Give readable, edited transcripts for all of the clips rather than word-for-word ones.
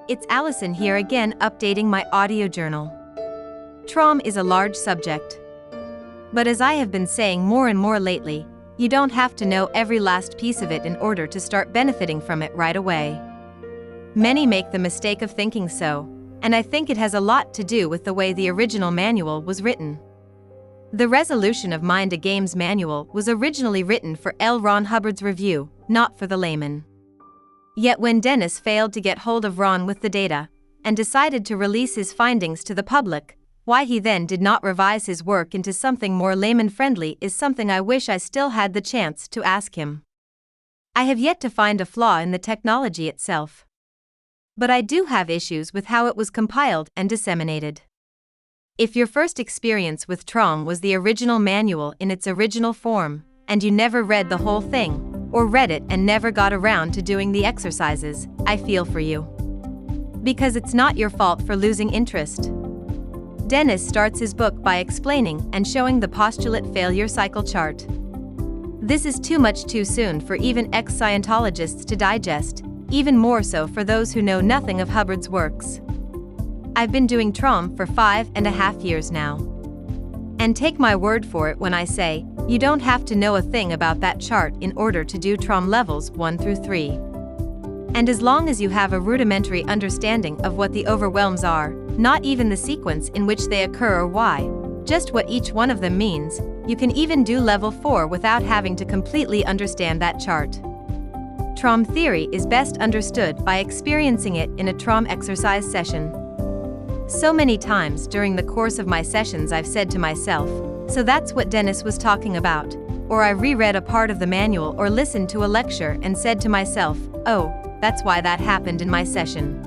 It's Allison here again, updating my audio journal. TROM is a large subject. But as I have been saying more and more lately, you don't have to know every last piece of it in order to start benefiting from it right away. Many make the mistake of thinking so, and I think it has a lot to do with the way the original manual was written. The Resolution of Mind a Games manual was originally written for L. Ron Hubbard's review, not for the layman. Yet when Dennis failed to get hold of Ron with the data, and decided to release his findings to the public, why he then did not revise his work into something more layman-friendly is something I wish I still had the chance to ask him. I have yet to find a flaw in the technology itself. But I do have issues with how it was compiled and disseminated. If your first experience with TROM was the original manual in its original form, and you never read the whole thing, or read it and never got around to doing the exercises, I feel for you. Because it's not your fault for losing interest. Dennis starts his book by explaining and showing the postulate failure cycle chart. This is too much too soon for even ex-Scientologists to digest, even more so for those who know nothing of Hubbard's works. I've been doing TROM for 5.5 years now. And take my word for it when I say, you don't have to know a thing about that chart in order to do TROM levels 1 through 3. And as long as you have a rudimentary understanding of what the overwhelms are, not even the sequence in which they occur or why, just what each one of them means, you can even do level 4 without having to completely understand that chart. TROM theory is best understood by experiencing it in a TROM exercise session. So many times during the course of my sessions I've said to myself, so that's what Dennis was talking about, or I reread a part of the manual or listened to a lecture and said to myself, oh, that's why that happened in my session.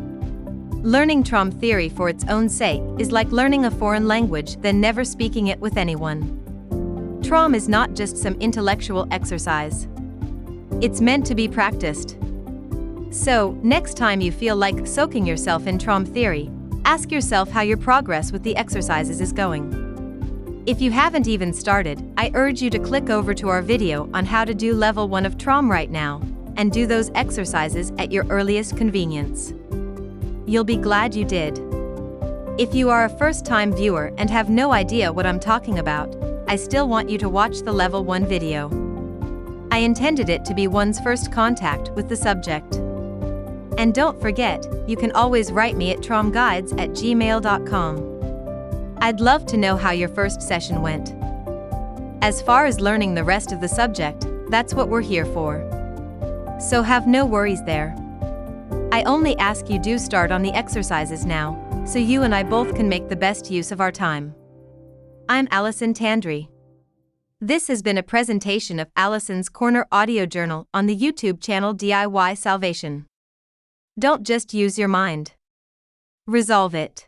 Learning TROM theory for its own sake is like learning a foreign language then never speaking it with anyone. TROM is not just some intellectual exercise. It's meant to be practiced. So, next time you feel like soaking yourself in TROM theory, ask yourself how your progress with the exercises is going. If you haven't even started, I urge you to click over to our video on how to do level 1 of TROM right now, and do those exercises at your earliest convenience. You'll be glad you did. If you are a first-time viewer and have no idea what I'm talking about, I still want you to watch the level 1 video. I intended it to be one's first contact with the subject. And don't forget, you can always write me at tromguides@gmail.com. I'd love to know how your first session went. As far as learning the rest of the subject, that's what we're here for. So have no worries there. I only ask you do start on the exercises now, so you and I both can make the best use of our time. I'm Allison Tandri. This has been a presentation of Allison's Corner audio journal on the YouTube channel DIY Salvation. Don't just use your mind. Resolve it.